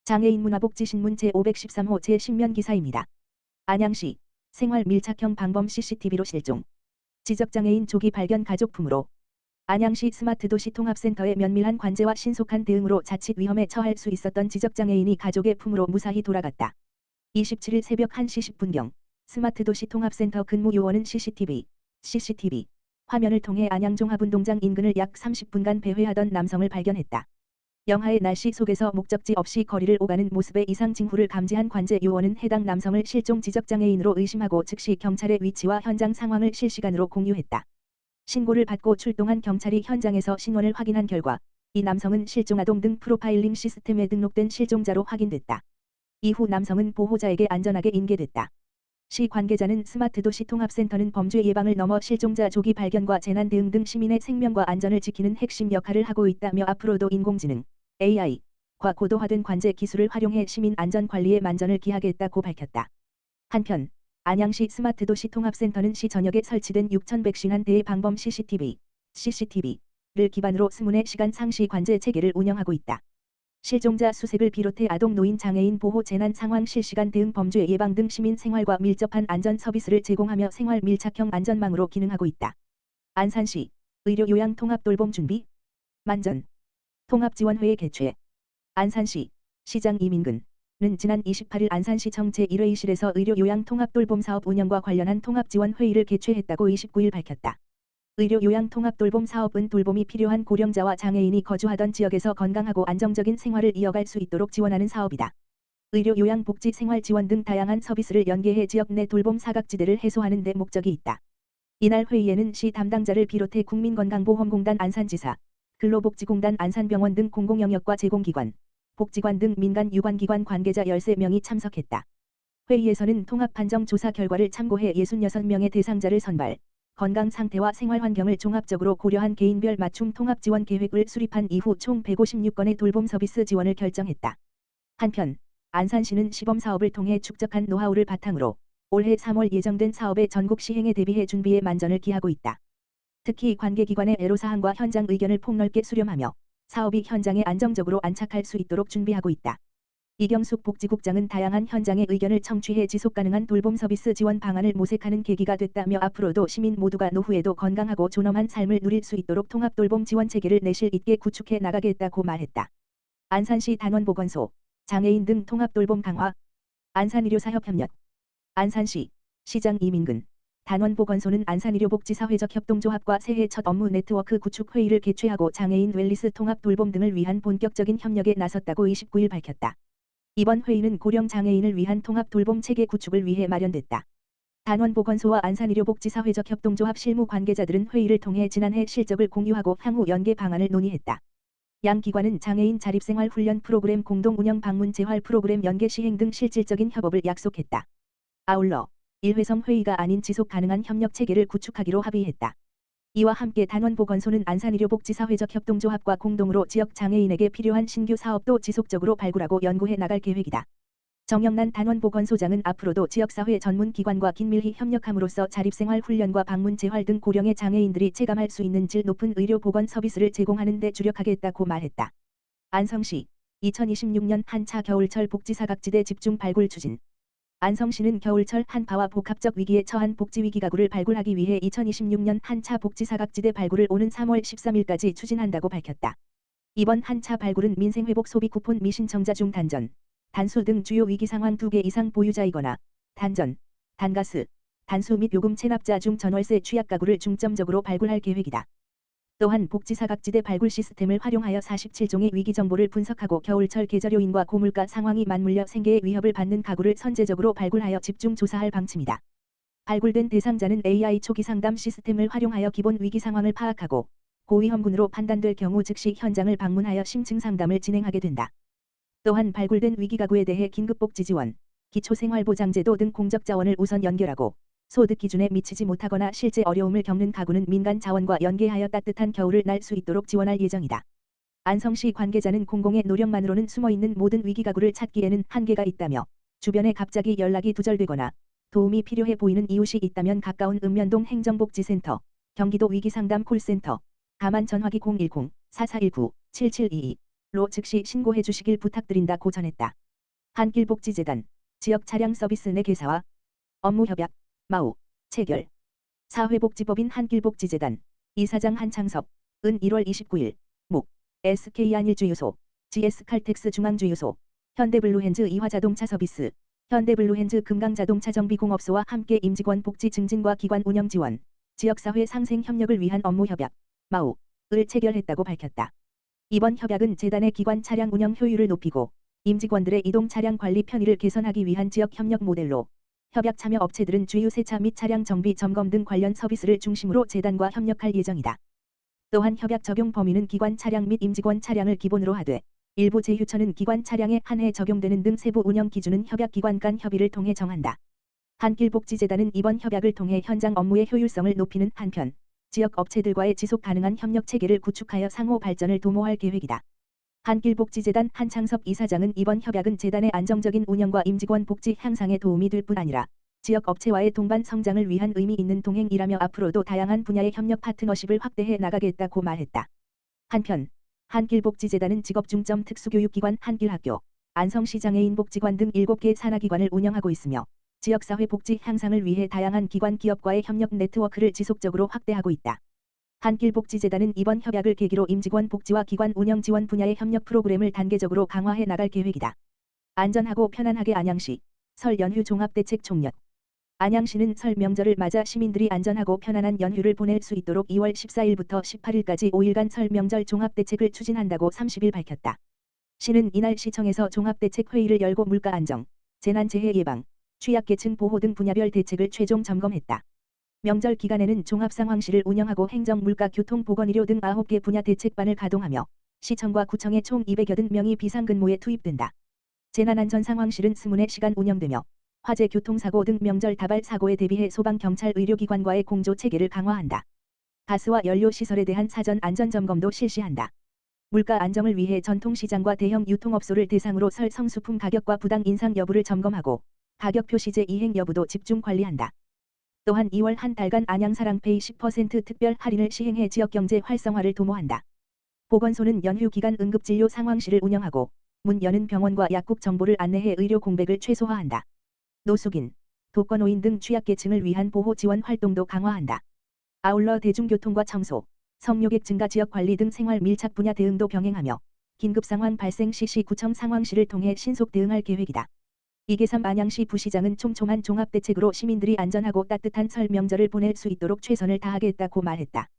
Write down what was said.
장애인 문화복지신문 제513호 제10면 기사입니다. 안양시 생활 밀착형 방범 CCTV로 실종. 지적장애인 조기 발견 가족품으로. 안양시 스마트도시 통합센터의 면밀한 관제와 신속한 대응으로 자칫 위험에 처할 수 있었던 지적장애인이 가족의 품으로 무사히 돌아갔다. 27일 새벽 1시 10분경 스마트도시 통합센터 근무 요원은 CCTV 화면을 통해 안양종합운동장 인근을 약 30분간 배회하던 남성을 발견했다. 영하의 날씨 속에서 목적지 없이 거리를 오가는 모습의 이상 징후를 감지한 관제 요원은 해당 남성을 실종 지적장애인으로 의심하고 즉시 경찰의 위치와 현장 상황을 실시간으로 공유했다. 신고를 받고 출동한 경찰이 현장에서 신원을 확인한 결과 이 남성은 실종아동 등 프로파일링 시스템에 등록된 실종자로 확인됐다. 이후 남성은 보호자에게 안전하게 인계됐다. 시 관계자는 스마트도시 통합센터는 범죄 예방을 넘어 실종자 조기 발견과 재난 대응 등 시민의 생명과 안전을 지키는 핵심 역할을 하고 있다며 앞으로도 인공지능, AI과 고도화된 관제 기술을 활용해 시민 안전 관리에 만전을 기하겠다고 밝혔다. 한편 안양시 스마트도시 통합센터는 시 전역에 설치된 6,151대의 방범 CCTV를 기반으로 24시간 상시 관제 체계를 운영하고 있다. 실종자 수색을 비롯해 아동 노인 장애인 보호 재난 상황 실시간 대응 범죄 예방 등 시민 생활과 밀접한 안전 서비스를 제공하며 생활 밀착형 안전망으로 기능하고 있다. 안산시 의료 요양 통합 돌봄 준비 만전 통합지원회의 개최. 안산시 시장 이민근은 지난 28일 안산시청 제1회의실에서 의료 요양 통합 돌봄 사업 운영과 관련한 통합지원회의를 개최했다고 29일 밝혔다. 의료 요양 통합 돌봄 사업은 돌봄이 필요한 고령자와 장애인이 거주하던 지역에서 건강하고 안정적인 생활을 이어갈 수 있도록 지원하는 사업이다. 의료 요양 복지 생활 지원 등 다양한 서비스를 연계해 지역 내 돌봄 사각지대를 해소하는 데 목적이 있다. 이날 회의에는 시 담당자를 비롯해 국민건강보험공단 안산지사, 근로복지공단 안산병원 등 공공영역과 제공기관, 복지관 등 민간 유관기관 관계자 13명이 참석했다. 회의에서는 통합판정조사 결과를 참고해 66명의 대상자를 선발, 건강 상태와 생활 환경을 종합적으로 고려한 개인별 맞춤 통합 지원 계획을 수립한 이후 총 156건의 돌봄 서비스 지원을 결정했다. 한편 안산시는 시범 사업을 통해 축적한 노하우를 바탕으로 올해 3월 예정된 사업의 전국 시행에 대비해 준비에 만전을 기하고 있다. 특히 관계기관의 애로사항과 현장 의견을 폭넓게 수렴하며 사업이 현장에 안정적으로 안착할 수 있도록 준비하고 있다. 이경숙 복지국장은 다양한 현장의 의견을 청취해 지속가능한 돌봄 서비스 지원 방안을 모색하는 계기가 됐다며 앞으로도 시민 모두가 노후에도 건강하고 존엄한 삶을 누릴 수 있도록 통합 돌봄 지원 체계를 내실 있게 구축해 나가겠다고 말했다. 안산시 단원보건소, 장애인 등 통합 돌봄 강화. 안산의료사협협력. 안산시 시장 이민근 단원보건소는 안산의료복지사회적 협동조합과 새해 첫 업무 네트워크 구축 회의를 개최하고 장애인 웰리스 통합 돌봄 등을 위한 본격적인 협력에 나섰다고 29일 밝혔다. 이번 회의는 고령 장애인을 위한 통합 돌봄 체계 구축을 위해 마련됐다. 단원보건소와 안산의료복지사회적 협동조합 실무 관계자들은 회의를 통해 지난해 실적을 공유하고 향후 연계 방안을 논의했다. 양 기관은 장애인 자립생활 훈련 프로그램 공동 운영 방문 재활 프로그램 연계 시행 등 실질적인 협업을 약속했다. 아울러 일회성 회의가 아닌 지속 가능한 협력 체계를 구축하기로 합의했다. 이와 함께 단원보건소는 안산의료복지사회적 협동조합과 공동으로 지역 장애인에게 필요한 신규 사업도 지속적으로 발굴하고 연구해 나갈 계획이다. 정영란 단원보건소장은 앞으로도 지역사회 전문기관과 긴밀히 협력함으로써 자립생활 훈련과 방문 재활 등 고령의 장애인들이 체감할 수 있는 질 높은 의료보건 서비스를 제공하는 데 주력하겠다고 말했다. 안성시 2026년 한차 겨울철 복지사각지대 집중 발굴 추진. 안성시는 겨울철 한파와 복합적 위기에 처한 복지위기 가구를 발굴하기 위해 2026년 한차 복지사각지대 발굴을 오는 3월 13일까지 추진한다고 밝혔다. 이번 한차 발굴은 민생회복 소비 쿠폰 미신청자 중 단전, 단수 등 주요 위기 상황 2개 이상 보유자이거나 단전, 단가스, 단수 및 요금 체납자 중 전월세 취약 가구를 중점적으로 발굴할 계획이다. 또한 복지사각지대 발굴 시스템을 활용하여 47종의 위기 정보를 분석하고 겨울철 계절요인과 고물가 상황이 맞물려 생계의 위협을 받는 가구를 선제적으로 발굴하여 집중 조사할 방침이다. 발굴된 대상자는 AI 초기 상담 시스템을 활용하여 기본 위기 상황을 파악하고 고위험군으로 판단될 경우 즉시 현장을 방문하여 심층 상담을 진행하게 된다. 또한 발굴된 위기 가구에 대해 긴급복지 지원, 기초생활보장제도 등 공적 자원을 우선 연결하고 소득 기준에 미치지 못하거나 실제 어려움을 겪는 가구는 민간 자원과 연계하여 따뜻한 겨울을 날 수 있도록 지원할 예정이다. 안성시 관계자는 공공의 노력만으로는 숨어있는 모든 위기 가구를 찾기에는 한계가 있다며 주변에 갑자기 연락이 두절되거나 도움이 필요해 보이는 이웃이 있다면 가까운 읍면동 행정복지센터, 경기도 위기상담 콜센터, 가만 전화기 010-4419-7722 즉시 신고해 주시길 부탁드린다고 전했다. 한길복지재단 지역 차량 서비스 내 개사와 업무 협약 마우 체결 사회복지법인 한길복지재단 이사장 한창섭 은 1월 29일 목 SK한일주유소 GS칼텍스 중앙주유소 현대블루핸즈 이화자동차 서비스 현대블루핸즈 금강자동차 정비공업소와 함께 임직원 복지 증진과 기관 운영 지원 지역사회 상생 협력을 위한 업무 협약 마우를 체결했다고 밝혔다. 이번 협약은 재단의 기관 차량 운영 효율을 높이고 임직원들의 이동 차량 관리 편의를 개선하기 위한 지역 협력 모델로 협약 참여 업체들은 주유 세차 및 차량 정비 점검 등 관련 서비스를 중심으로 재단과 협력할 예정이다. 또한 협약 적용 범위는 기관 차량 및 임직원 차량을 기본으로 하되 일부 제휴처는 기관 차량에 한해 적용되는 등 세부 운영 기준은 협약 기관 간 협의를 통해 정한다. 한길복지재단은 이번 협약을 통해 현장 업무의 효율성을 높이는 한편 지역 업체들과의 지속 가능한 협력 체계를 구축하여 상호 발전을 도모할 계획이다. 한길복지재단 한창섭 이사장은 이번 협약은 재단의 안정적인 운영과 임직원 복지 향상에 도움이 될 뿐 아니라 지역 업체와의 동반 성장을 위한 의미 있는 동행이라며 앞으로도 다양한 분야의 협력 파트너십을 확대해 나가겠다고 말했다. 한편 한길복지재단은 직업중점 특수교육기관 한길학교, 안성시장애인 복지관 등 7개 산하기관을 운영하고 있으며 지역사회 복지 향상을 위해 다양한 기관 기업과의 협력 네트워크를 지속적으로 확대하고 있다. 한길복지재단은 이번 협약을 계기로 임직원 복지와 기관 운영 지원 분야의 협력 프로그램을 단계적으로 강화해 나갈 계획이다. 안전하고 편안하게 안양시 설 연휴 종합대책 총력 안양시는 설 명절을 맞아 시민들이 안전하고 편안한 연휴를 보낼 수 있도록 2월 14일부터 18일까지 5일간 설 명절 종합대책을 추진한다고 30일 밝혔다. 시는 이날 시청에서 종합대책 회의를 열고 물가 안정, 재난재해 예방, 취약계층 보호 등 분야별 대책을 최종 점검했다. 명절 기간에는 종합상황실을 운영하고 행정, 물가, 교통, 보건의료 등 9개 분야 대책반을 가동하며 시청과 구청의 총 280명이 비상근무에 투입된다. 재난안전상황실은 20시간 운영되며 화재, 교통사고 등 명절 다발 사고에 대비해 소방, 경찰, 의료기관과의 공조 체계를 강화한다. 가스와 연료시설에 대한 사전 안전점검도 실시한다. 물가 안정을 위해 전통시장과 대형 유통업소를 대상으로 설 성수품 가격과 부당 인상 여부를 점검하고 가격 표시제 이행 여부도 집중 관리한다. 또한 2월 한 달간 안양사랑페이 10% 특별 할인을 시행해 지역경제 활성화를 도모한다. 보건소는 연휴 기간 응급진료 상황실을 운영하고 문 여는 병원과 약국 정보를 안내해 의료 공백을 최소화한다. 노숙인, 독거노인 등 취약계층을 위한 보호 지원 활동도 강화한다. 아울러 대중교통과 청소, 성묘객 증가, 지역관리 등 생활 밀착 분야 대응도 병행하며 긴급상황 발생 시 구청 상황실을 통해 신속 대응할 계획이다. 이계삼 안양시 부시장은 촘촘한 종합대책으로 시민들이 안전하고 따뜻한 설 명절을 보낼 수 있도록 최선을 다하겠다고 말했다.